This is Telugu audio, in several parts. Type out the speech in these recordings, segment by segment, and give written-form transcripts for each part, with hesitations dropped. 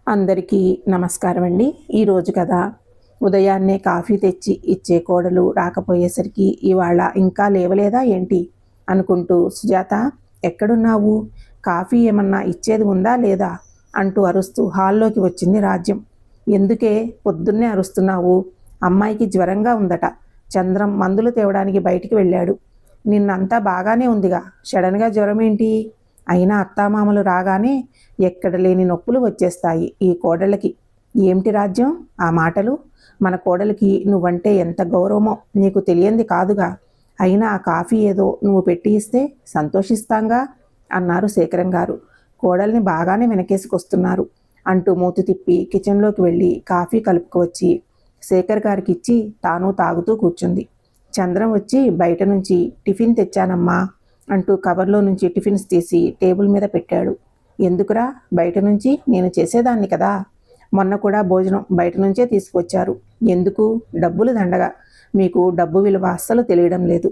అందరికీ నమస్కారం అండి. ఈరోజు కథ ఉదయాన్నే కాఫీ తెచ్చి ఇచ్చే కోడలు రాకపోయేసరికి ఇవాళ ఇంకా లేవలేదా ఏంటి అనుకుంటూ సుజాత ఎక్కడున్నావు, కాఫీ ఏమన్నా ఇచ్చేది ఉందా లేదా అంటూ అరుస్తూ హాల్లోకి వచ్చింది రాజ్యం. ఎందుకే పొద్దున్నే అరుస్తున్నావు? అమ్మాయికి జ్వరంగా ఉందట. చంద్రం మందులు తేవడానికి బయటికి వెళ్ళాడు. నిన్నంతా బాగానే ఉందిగా, సడన్గా జ్వరం ఏంటి? అయినా అత్తామామలు రాగానే ఎక్కడ లేని నొప్పులు వచ్చేస్తాయి ఈ కోడళ్ళకి. ఏమిటి రాజ్యం ఆ మాటలు? మన కోడలికి నువ్వంటే ఎంత గౌరవమో నీకు తెలియంది కాదుగా. అయినా ఆ కాఫీ ఏదో నువ్వు పెట్టి ఇస్తే సంతోషిస్తాంగా అన్నారు శేఖరం గారు. కోడల్ని బాగానే వెనకేసుకొస్తున్నారు అంటూ మూతి తిప్పి కిచెన్లోకి వెళ్ళి కాఫీ కలుపుకువచ్చి శేఖర్ గారికి ఇచ్చి తాను తాగుతూ కూర్చుంది. చంద్రం వచ్చి బయట నుంచి టిఫిన్ తెచ్చానమ్మా అంటూ కవర్లో నుంచి టిఫిన్స్ తీసి టేబుల్ మీద పెట్టాడు. ఎందుకురా బయట నుంచి? నేను చేసేదాన్ని కదా. మొన్న కూడా భోజనం బయట నుంచే తీసుకొచ్చారు. ఎందుకు? డబ్బులు దండగా. మీకు డబ్బు విలువ అస్సలు తెలియడం లేదు.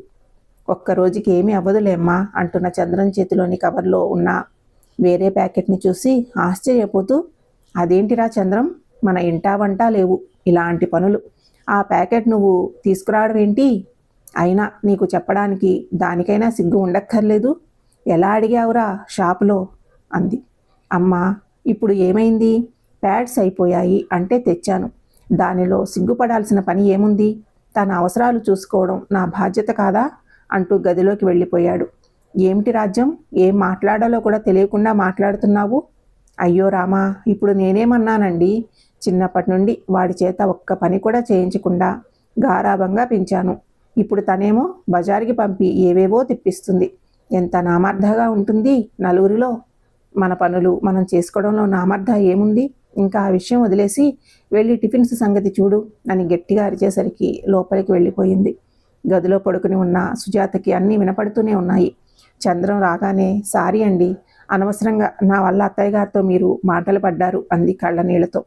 ఒక్కరోజుకి ఏమీ అవ్వదులేమ్మా అంటున్న చంద్రం చేతిలోని కవర్లో ఉన్న వేరే ప్యాకెట్ని చూసి ఆశ్చర్యపోతూ, అదేంటిరా చంద్రం, మన ఇంటా వంట లేవు ఇలాంటి పనులు. ఆ ప్యాకెట్ నువ్వు తీసుకురావడం ఏంటి? అయినా నీకు చెప్పడానికి దానికైనా సిగ్గు ఉండక్కర్లేదు. ఎలా అడిగావురా షాపులో అంది. అమ్మా, ఇప్పుడు ఏమైంది? ప్యాడ్స్ అయిపోయాయి అంటే తెచ్చాను. దానిలో సిగ్గుపడాల్సిన పని ఏముంది? తన అవసరాలు చూసుకోవడం నా బాధ్యత కాదా అంటూ గదిలోకి వెళ్ళిపోయాడు. ఏమిటి రాజ్యం, ఏం మాట్లాడాలో కూడా తెలియకుండా మాట్లాడుతున్నావు? అయ్యో రామా, ఇప్పుడు నేనేమన్నానండి? చిన్నప్పటి నుండి వాడి చేత ఒక్క పని కూడా చేయించకుండా గారాబంగా పెంచాను. ఇప్పుడు తనేమో బజారుకి పంపి ఏవేవో తిప్పిస్తుంది. ఎంత నామర్ధగా ఉంటుంది నలుగురిలో. మన పనులు మనం చేసుకోవడంలో నామర్ధ ఏముంది? ఇంకా ఆ విషయం వదిలేసి వెళ్ళి టిఫిన్స్ సంగతి చూడు అని గట్టిగా అరిచేసరికి లోపలికి వెళ్ళిపోయింది. గదిలో పడుకుని ఉన్న సుజాతకి అన్నీ వినపడుతూనే ఉన్నాయి. చంద్రం రాగానే సారీ అండి, అనవసరంగా నా వల్ల అత్తయ్య గారితో మీరు మాటలు పడ్డారు అంది కళ్ళ నీళ్లతో.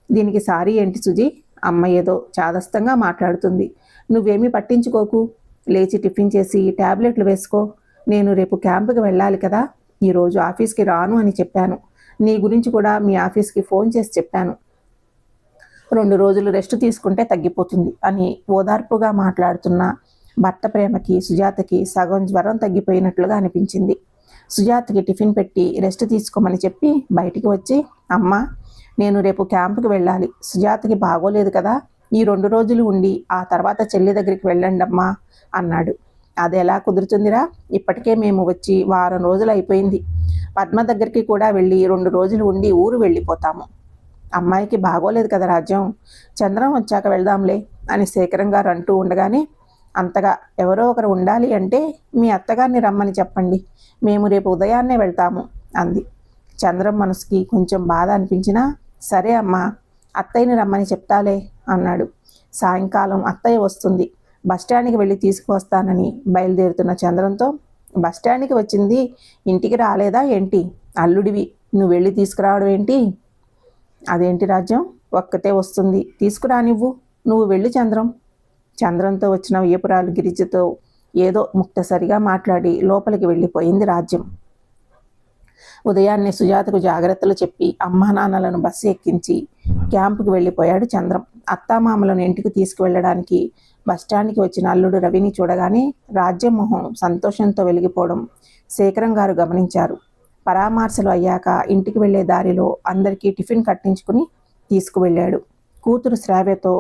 దీనికి సారీ ఏంటి సుజీ? అమ్మ ఏదో చాదస్తంగా మాట్లాడుతుంది. నువ్వేమీ పట్టించుకోకు. లేచి టిఫిన్ చేసి ట్యాబ్లెట్లు వేసుకో. నేను రేపు క్యాంపుకి వెళ్ళాలి కదా, ఈరోజు ఆఫీస్కి రాను అని చెప్పాను. నీ గురించి కూడా మీ ఆఫీస్కి ఫోన్ చేసి చెప్పాను. 2 రోజులు రెస్ట్ తీసుకుంటే తగ్గిపోతుంది అని ఓదార్పుగా మాట్లాడుతున్న భర్త ప్రేమకి సుజాతకి సగం జ్వరం తగ్గిపోయినట్లుగా అనిపించింది. సుజాతకి టిఫిన్ పెట్టి రెస్ట్ తీసుకోమని చెప్పి బయటికి వచ్చి, అమ్మా, నేను రేపు క్యాంపుకి వెళ్ళాలి. సుజాతకి బాగోలేదు కదా, ఈ 2 రోజులు ఉండి ఆ తర్వాత చెల్లి దగ్గరికి వెళ్ళండి అమ్మా అన్నాడు. అది ఎలా కుదురుతుందిరా? ఇప్పటికే మేము వచ్చి వారం రోజులు అయిపోయింది. పద్మ దగ్గరికి కూడా వెళ్ళి 2 రోజులు ఉండి ఊరు వెళ్ళిపోతాము. అమ్మాయికి బాగోలేదు కదా రాజ్యం, చంద్రం వచ్చాక వెళ్దాంలే అని శేఖరం గారు అంటూ ఉండగానే, అంతగా ఎవరో ఒకరు ఉండాలి అంటే మీ అత్తగారిని రమ్మని చెప్పండి, మేము రేపు ఉదయాన్నే వెళ్తాము అంది. చంద్రం మనసుకి కొంచెం బాధ అనిపించినా, సరే అమ్మా, అత్తయ్యని రమ్మని చెప్తాలే అన్నాడు. సాయంకాలం అత్తయ్య వస్తుంది, బస్టాండ్కి వెళ్ళి తీసుకువస్తానని బయలుదేరుతున్న చంద్రంతో, బస్టాండ్కి వచ్చింది ఇంటికి రాలేదా ఏంటి? అల్లుడివి, నువ్వు వెళ్ళి తీసుకురావడం ఏంటి? అదేంటి రాజ్యం, ఒక్కతే వస్తుంది, తీసుకురానివ్వు, నువ్వు వెళ్ళి చంద్రం. చంద్రంతో వచ్చిన వియపురాలు గిరిజతో ఏదో ముక్తసరిగా మాట్లాడి లోపలికి వెళ్ళిపోయింది రాజ్యం. ఉదయాన్నే సుజాతకు జాగ్రత్తలు చెప్పి అమ్మా నాన్నలను బస్సు ఎక్కించి క్యాంపుకి వెళ్ళిపోయాడు చంద్రం. అత్తామామలను ఇంటికి తీసుకువెళ్ళడానికి బస్టాండ్కి వచ్చిన అల్లుడు రవిని చూడగానే రాజ్యం మొహం సంతోషంతో వెలిగిపోవడం శేఖరం గారు గమనించారు. పరామర్శలు అయ్యాక ఇంటికి వెళ్లే దారిలో అందరికీ టిఫిన్ కట్టించుకుని తీసుకువెళ్ళాడు. కూతురు శ్రావ్యతో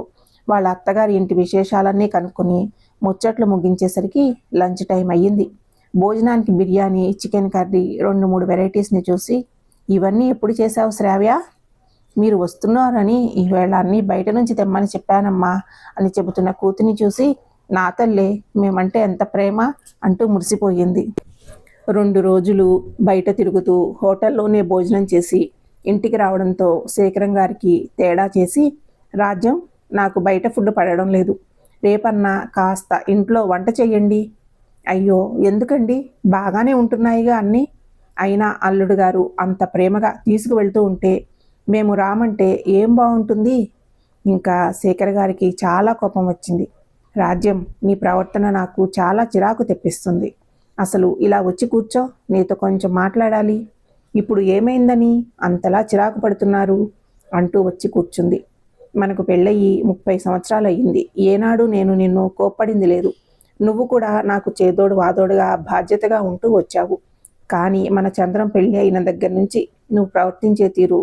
వాళ్ళ అత్తగారి ఇంటి విశేషాలన్నీ కనుక్కొని ముచ్చట్లు ముగించేసరికి లంచ్ టైం అయ్యింది. భోజనానికి బిర్యానీ, చికెన్ కర్రీ, 2-3 వెరైటీస్ని చూసి, ఇవన్నీ ఎప్పుడు చేశావు శ్రావ్య? మీరు వస్తున్నారని ఈవేళ అన్నీ బయట నుంచి తెమ్మని చెప్పానమ్మా అని చెబుతున్న కూతుని చూసి, నా తల్లే, మేమంటే ఎంత ప్రేమ అంటూ మురిసిపోయింది. 2 రోజులు బయట తిరుగుతూ హోటల్లోనే భోజనం చేసి ఇంటికి రావడంతో శేఖరం గారికి తేడా చేసి, రాజ్యం, నాకు బయట ఫుడ్ పడడం లేదు, రేపన్నా కాస్త ఇంట్లో వంట చెయ్యండి. అయ్యో ఎందుకండి, బాగానే ఉంటున్నాయిగా అన్నీ. అయినా అల్లుడు గారు అంత ప్రేమగా తీసుకువెళ్తూ ఉంటే మేము రామంటే ఏం బాగుంటుంది? ఇంకా శేఖర్ గారికి చాలా కోపం వచ్చింది. రాజ్యం, నీ ప్రవర్తన నాకు చాలా చిరాకు తెప్పిస్తుంది. అసలు ఇలా వచ్చి కూర్చో, నీతో కొంచెం మాట్లాడాలి. ఇప్పుడు ఏమైందని అంతలా చిరాకు పడుతున్నారు? అంటూ వచ్చి కూర్చుంది. మనకు పెళ్ళయి 30 సంవత్సరాలు అయ్యింది. ఏనాడు నేను నిన్ను కోప్పడింది లేదు. నువ్వు కూడా నాకు చేదోడు వాదోడుగా బాధ్యతగా ఉంటూ వచ్చావు. కానీ మన చంద్రం పెళ్ళి అయిన దగ్గర నుంచి నువ్వు ప్రవర్తించే తీరు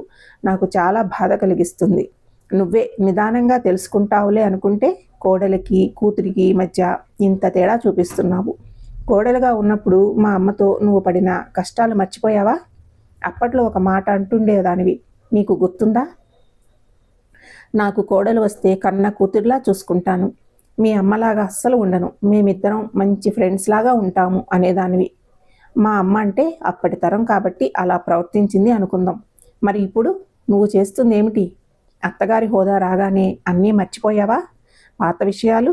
నాకు చాలా బాధ కలిగిస్తుంది. నువ్వే నిదానంగా తెలుసుకుంటావులే అనుకుంటే కోడలికి కూతురికి మధ్య ఇంత తేడా చూపిస్తున్నావు. కోడలుగా ఉన్నప్పుడు మా అమ్మతో నువ్వు పడిన కష్టాలు మర్చిపోయావా? అప్పట్లో ఒక మాట అంటుండేదానివి, నీకు గుర్తుందా? నాకు కోడలు వస్తే కన్న కూతురులా చూసుకుంటాను, మీ అమ్మలాగా అస్సలు ఉండను, మేమిద్దరం మంచి ఫ్రెండ్స్ లాగా ఉంటాము అనేదానివి. మా అమ్మ అంటే అప్పటి తరం కాబట్టి అలా ప్రవర్తించింది అనుకుందాం. మరి ఇప్పుడు నువ్వు చేస్తుంది ఏమిటి? అత్తగారి హోదా రాగానే అన్నీ మర్చిపోయావా? పాత విషయాలు.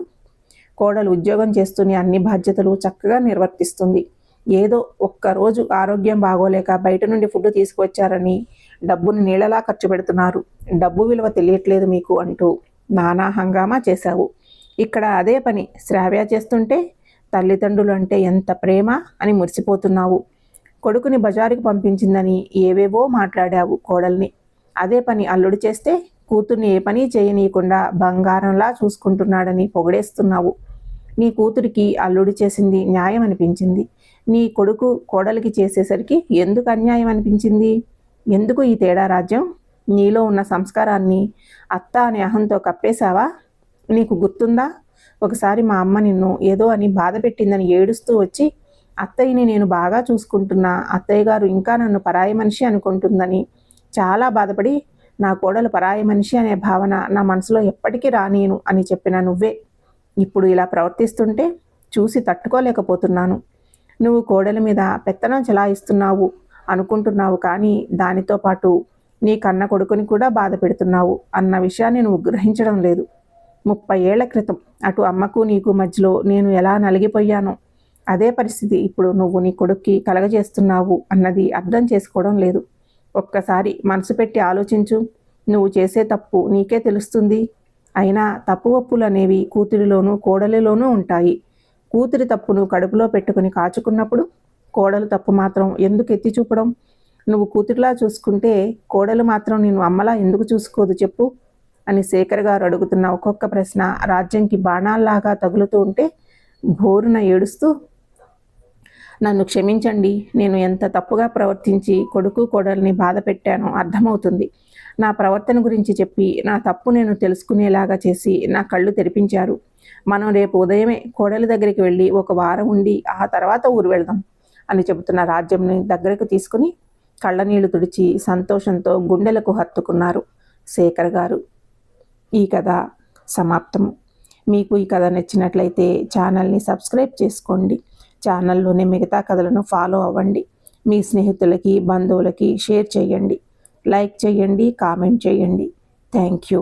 కోడలు ఉద్యోగం చేస్తూనే అన్ని బాధ్యతలు చక్కగా నిర్వర్తిస్తుంది. ఏదో ఒక్కరోజు ఆరోగ్యం బాగోలేక బయట నుండి ఫుడ్ తీసుకువచ్చారని డబ్బుని నీళ్ళలా ఖర్చు పెడుతున్నారు, డబ్బు విలువ తెలియట్లేదు మీకు అంటూ నానా హంగామా చేశావు. ఇక్కడ అదే పని శ్రావ్య చేస్తుంటే తల్లిదండ్రులు అంటే ఎంత ప్రేమ అని మురిసిపోతున్నావు. కొడుకుని బజారుకి పంపించిందని ఏవేవో మాట్లాడావు కోడల్ని. అదే పని అల్లుడు చేస్తే కూతుర్ని ఏ పని చేయనీయకుండా బంగారంలా చూసుకుంటున్నాడని పొగిడేస్తున్నావు. నీ కూతురికి అల్లుడు చేసింది న్యాయం అనిపించింది. నీ కొడుకు కోడలికి చేసేసరికి ఎందుకు అన్యాయం అనిపించింది? ఎందుకు ఈ తేడా రాజ్యం? నీలో ఉన్న సంస్కారాన్ని అత్త అనే అహంతో కప్పేశావా? నీకు గుర్తుందా? ఒకసారి మా అమ్మ నిన్ను ఏదో అని బాధ పెట్టిందని ఏడుస్తూ వచ్చి, అత్తయ్యని నేను బాగా చూసుకుంటున్నా, అత్తయ్య గారు ఇంకా నన్ను పరాయి మనిషి అనుకుంటుందని చాలా బాధపడి, నా కోడలు పరాయి మనిషి అనే భావన నా మనసులో ఎప్పటికీ రానీను అని చెప్పిన నువ్వే ఇప్పుడు ఇలా ప్రవర్తిస్తుంటే చూసి తట్టుకోలేకపోతున్నాను. నువ్వు కోడలి మీద పెత్తనం చెలాయిస్తున్నావు అనుకుంటున్నావు, కానీ దానితో పాటు నీ కన్న కొడుకుని కూడా బాధ పెడుతున్నావు అన్న విషయాన్ని నువ్వు గ్రహించడం లేదు. 30 ఏళ్ల క్రితం అటు అమ్మకు నీకు మధ్యలో నేను ఎలా నలిగిపోయానో అదే పరిస్థితి ఇప్పుడు నువ్వు నీ కొడుక్కి కలగజేస్తున్నావు అన్నది అర్థం చేసుకోవడం లేదు. ఒక్కసారి మనసు పెట్టి ఆలోచించు. నువ్వు చేసే తప్పు నీకే తెలుస్తుంది. అయినా తప్పు ఒప్పులు అనేవి కూతురిలోనూ కోడలిలోనూ ఉంటాయి. కూతురి తప్పును కడుపులో పెట్టుకుని కాచుకున్నప్పుడు కోడలు తప్పు మాత్రం ఎందుకు ఎత్తి చూపడం? నువ్వు కూతురిలా చూసుకుంటే కోడలు మాత్రం నిన్ను అమ్మలా ఎందుకు చూసుకోదు చెప్పు అని శేఖర్ గారు అడుగుతున్న ఒక్కొక్క ప్రశ్న రాజ్యంకి బాణాల్లాగా తగులుతూ ఉంటే బోరున ఏడుస్తూ, నన్ను క్షమించండి, నేను ఎంత తప్పుగా ప్రవర్తించి కొడుకు కోడల్ని బాధ పెట్టానో అర్థమవుతుంది. నా ప్రవర్తన గురించి చెప్పి నా తప్పు నేను తెలుసుకునేలాగా చేసి నా కళ్ళు తెరిపించారు. మనం రేపు ఉదయమే కోడలి దగ్గరికి వెళ్ళి ఒక వారం ఉండి ఆ తర్వాత ఊరు వెళ్దాం అని చెబుతున్న రాజ్యంని దగ్గరకు తీసుకుని కళ్ళనీళ్లు తుడిచి సంతోషంతో గుండెలకు హత్తుకున్నారు శేఖర్ గారు. ఈ కథ సమాప్తము. మీకు ఈ కథ నచ్చినట్లయితే ఛానల్ని సబ్స్క్రైబ్ చేసుకోండి. ఛానల్లోనే మిగతా కథలను ఫాలో అవ్వండి. మీ స్నేహితులకి బంధువులకి షేర్ చేయండి. లైక్ చేయండి, కామెంట్ చేయండి. Thank you.